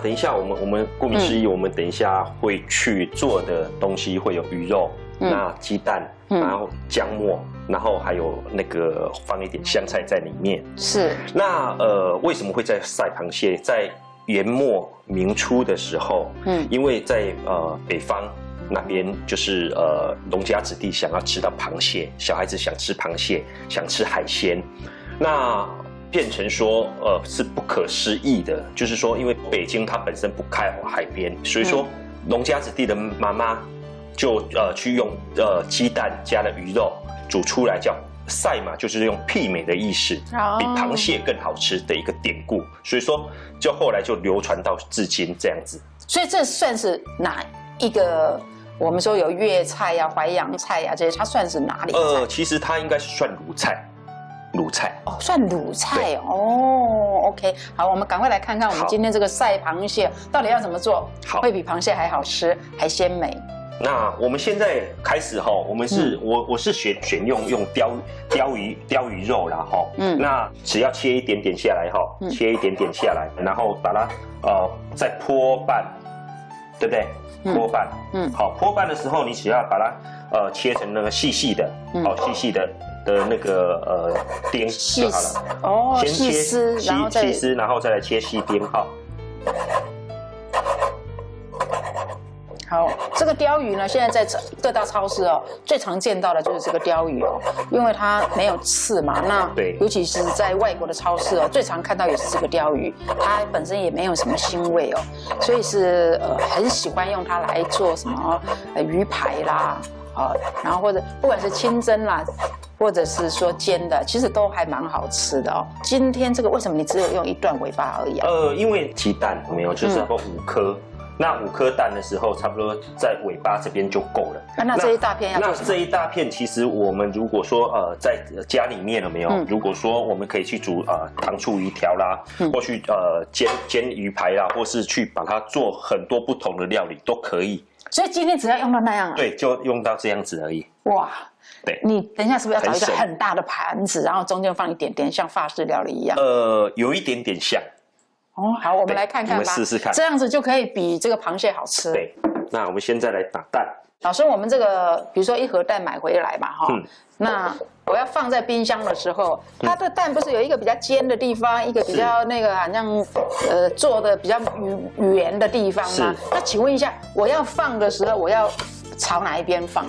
等一下我们顾名思义，我们等一下会去做的东西会有鱼肉，那鸡蛋，然后姜末，然后还有那个放一点香菜在里面。是。那为什么会在晒螃蟹？在元末明初的时候，因为在北方那边就是农家子弟想要吃到螃蟹，小孩子想吃螃蟹，想吃海鲜，那变成说是不可思议的，就是说因为北京它本身不开海边，所以说农家子弟的妈妈就去用鸡蛋加了鱼肉煮出来叫晒嘛，就是用媲美的意思，比螃蟹更好吃的一个典故，所以说就后来就流传到至今这样子。所以这算是哪一个？我们说有粤菜呀、淮扬菜呀这些，它算是哪里菜？其实它应该是算鲁菜。鲁菜哦，算鲁菜哦。OK， 好，我们赶快来看看我们今天这个晒螃蟹到底要怎么做，会比螃蟹还好吃，还鲜美。那我们现在开始哈，我们是我是选用鲷鱼肉啦哈，那只要切一点点下来哈，切一点点下来，然后把它再泼拌，对不对？泼拌，好，泼拌的时候你只要把它切成那个细细的，细细的那个丁就好了。哦，先切细丝，然后再来切细丁哈。好，这个鲷鱼呢，现在在各大超市哦，最常见到的就是这个鲷鱼哦，因为它没有刺嘛。那对，尤其是在外国的超市哦，最常看到也是这个鲷鱼，它本身也没有什么腥味哦，所以是很喜欢用它来做什么鱼排啦，然后或者不管是清蒸啦，或者是说煎的，其实都还蛮好吃的哦。今天这个为什么你只有用一段尾巴而已啊？因为鸡蛋没有，就是说5颗。那5颗蛋的时候，差不多在尾巴这边就够了。那这一大片要做什么？那这一大片，其实我们如果说在家里面有没有？如果说我们可以去煮糖醋鱼条啦，或去煎鱼排啦，或是去把它做很多不同的料理都可以。所以今天只要用到那样啊？对，就用到这样子而已。哇，对，你等一下是不是要找一个很大的盘子，然后中间放一点点像法式料理一样？有一点点像。哦，好，我们来看看吧，我们试试看，这样子就可以比这个螃蟹好吃。对，那我们现在来打蛋。老师，我们这个比如说1盒蛋买回来嘛，那我要放在冰箱的时候，它的蛋不是有一个比较尖的地方，一个比较那个好像做的比较圆的地方吗？那请问一下，我要放的时候，我要朝哪一边放？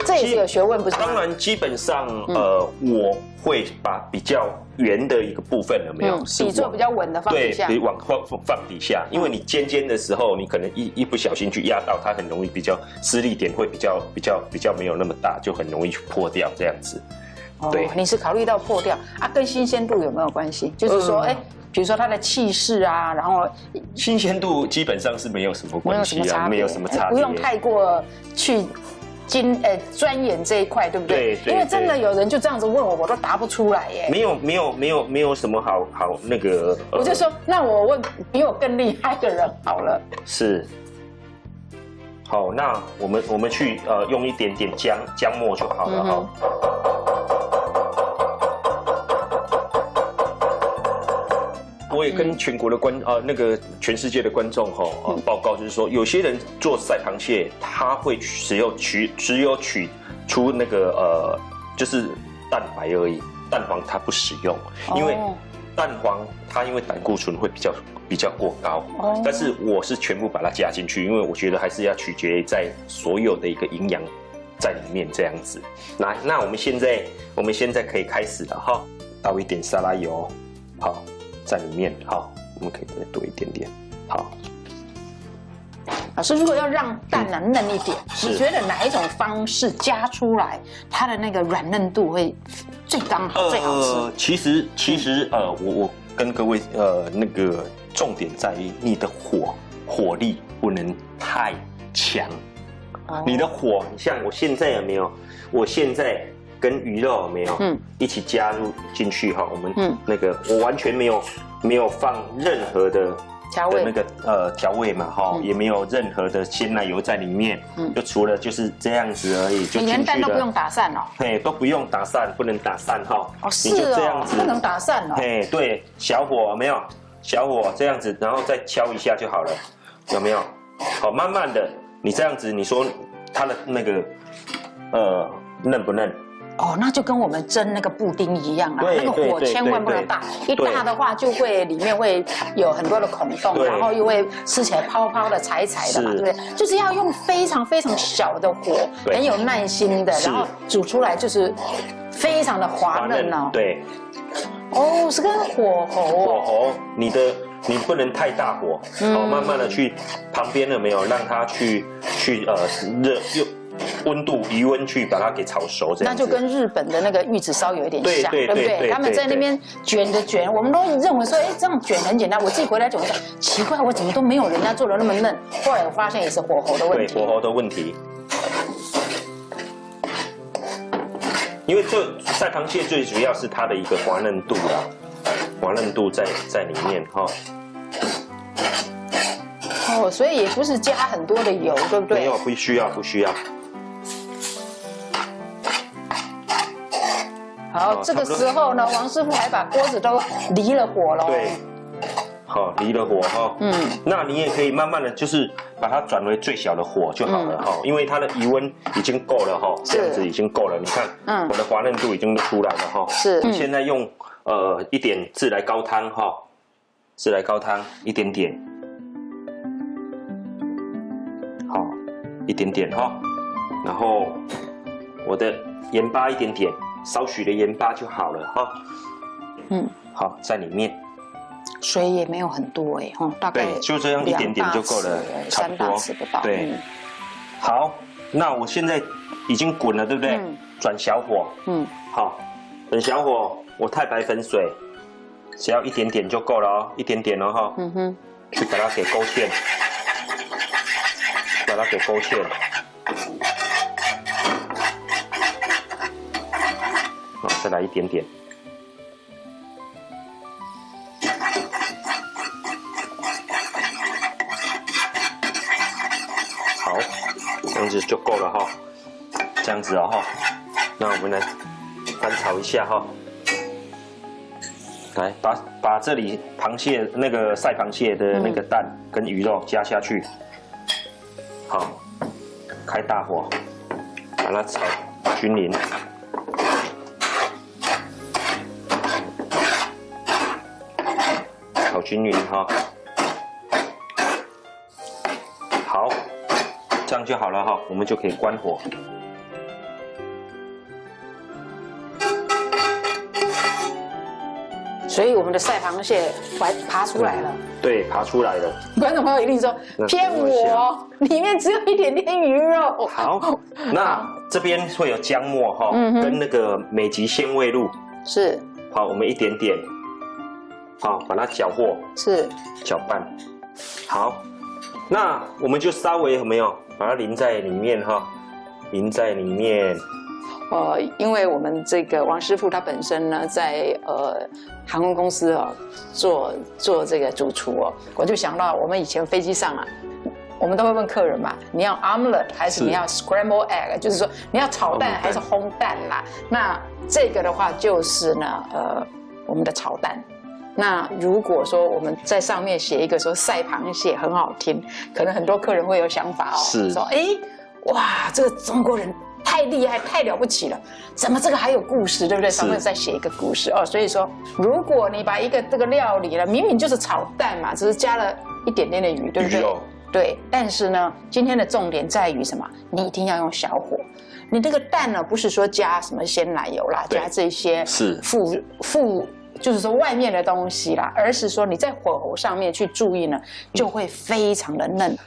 这也是有学问，不是吗？当然，基本上我会把比较圆的一个部分有没有？底座比较稳的放底下，对，往放底下，因为你煎的时候，你可能一不小心去压到，它很容易比较施力点会比较没有那么大，就很容易破掉这样子。对，你是考虑到破掉啊，跟新鲜度有没有关系？就是说，比如说它的气势啊，然后新鲜度基本上是没有什么关系啊，没有什么差别，不用太过去钻研这一块，对不对？对，因为真的有人就这样子问我，我都答不出来耶。没有什么好那个。我就说，那我问比我更厉害的人好了。是。好，那我们去用一点点姜末就好了哈。我也跟全国的全世界的观众报告，就是说，有些人做晒螃蟹，他会只有取出那个就是蛋白而已，蛋黄他不使用，因为蛋黄它因为胆固醇会比较过高，但是我是全部把它加进去，因为我觉得还是要取决于在所有的一个营养在里面这样子。那我们现在可以开始了哈，倒一点沙拉油，好。在里面，好，我们可以再多一点点，好。老师，如果要让蛋嫩一点，你觉得哪一种方式加出来，它的那个软嫩度会最刚好、最好吃？其实我跟各位那个重点在于你的火力不能太强，你的火，像我现在有没有？我现在。跟鱼肉有没有一起加入进去哈？我们那个我完全没有放任何的那个调味嘛哈，也没有任何的鲜奶油在里面，就除了就是这样子而已。你连蛋都不用打散哦？嘿，都不用打散，不能打散哈。哦，是哦，不能打散哦。嘿，对，小火有没有？小火这样子，然后再敲一下就好了，有没有？好，慢慢的，你这样子，你说它的那个嫩不嫩？哦，那就跟我们蒸那个布丁一样啊，那个火千万不能大，一大的话就会里面会有很多的孔洞，然后又会吃起来泡泡的、柴柴的嘛，对不对？就是要用非常非常小的火，很有耐心的，然后煮出来就是非常的滑嫩哦。对。哦，是跟火候哦。火候，你不能太大火，慢慢的去旁边有没有让它去热又。温度余温去把它给炒熟，这样那就跟日本的那个玉子烧有一点像，对不对？他们在那边卷的卷，我们都认为说，哎，这样卷很简单。我自己回来卷，我说奇怪，我怎么都没有人家做的那么嫩。后来我发现也是火候的问题。对，火候的问题。因为这晒螃蟹最主要是它的一个滑嫩度啦，滑嫩度在里面哈。哦，所以也不是加很多的油，对不对？没有，不需要。好，这个时候呢，王师傅还把锅子都离了火了。对，好，离了火哈。那你也可以慢慢的就是把它转为最小的火就好了哈，因为它的余温已经够了哈，这样子已经够了。你看，我的滑嫩度已经出来了哈。是。你现在用一点自来高汤哈，自来高汤一点点，好，一点点哈，然后我的盐巴一点点。少许的盐巴就好了哈。好，在里面，水也没有很多哎，大概对，就这样一点点就够了，差不多。3大匙不到。对，好，那我现在已经滚了，对不对？转小火。好，转小火，我太白粉水，只要一点点就够了哦，一点点哦哈。去把它给勾芡，把它给勾芡。再来一点点，好，这样子就够了哈，这样子哦哈，那我们来翻炒一下哈，来把这里螃蟹那个晒螃蟹的那个蛋跟鱼肉加下去，好，开大火，把它炒均匀。炒均匀哈，好，这样就好了哈，我们就可以关火。所以我们的晒螃蟹爬出来了。对，爬出来了。观众朋友一定说骗我，里面只有一点点鱼肉。好，那这边会有姜末哈，跟那个美极鲜味露。是。好，我们一点点。好，把它搅和，是搅拌。好，那我们就稍微有没有把它淋在里面哈，淋在里面。因为我们这个王师傅他本身呢，在航空公司做这个主厨哦，我就想到我们以前飞机上啊，我们都会问客人嘛，你要 omelet 还是你要 scramble egg， 就是说你要炒蛋还是烘蛋啦。那这个的话就是呢，我们的炒蛋。那如果说我们在上面写一个说晒螃蟹很好听，可能很多客人会有想法哦，是说哇，这个中国人太厉害，太了不起了，怎么这个还有故事，对不对？上面再写一个故事哦。所以说，如果你把一个这个料理呢，明明就是炒蛋嘛，只是加了一点点的鱼，对不对？对，但是呢，今天的重点在于什么？你一定要用小火。你这个蛋呢，不是说加什么鲜奶油啦，加这些是就是说外面的东西啦，而是说你在火候上面去注意呢，就会非常的嫩。